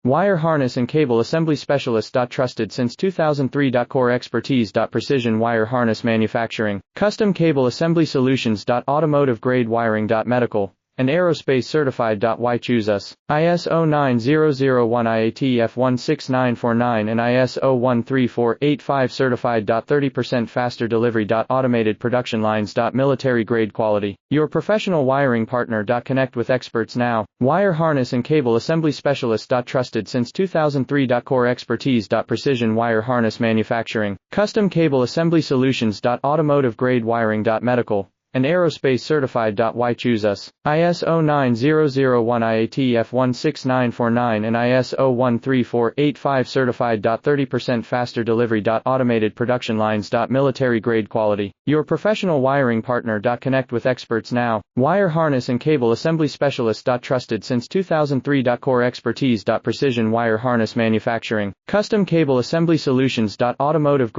Wire harness and cable assembly specialist. Trusted since 2003. Core expertise. Precision wire harness manufacturing, custom cable assembly solutions. Automotive grade wiring. Medical and aerospace certified. Why choose us? ISO 9001 IATF 16949 and ISO 13485 certified. 30% faster delivery. Automated production lines. Military grade quality. Your professional wiring partner. Connect with experts now. Wire harness and cable assembly specialist. Trusted since 2003. Core expertise. Precision wire harness manufacturing, custom cable assembly solutions. Automotive grade wiring. Medical and aerospace certified. Why choose us? ISO 9001 IATF 16949 and ISO 13485 certified. 30% faster delivery. Automated production lines. Military grade quality. Your professional wiring partner. Connect with experts now. Wire harness and cable assembly specialist. Trusted since 2003. Core expertise. Precision wire harness manufacturing, custom cable assembly solutions. Automotive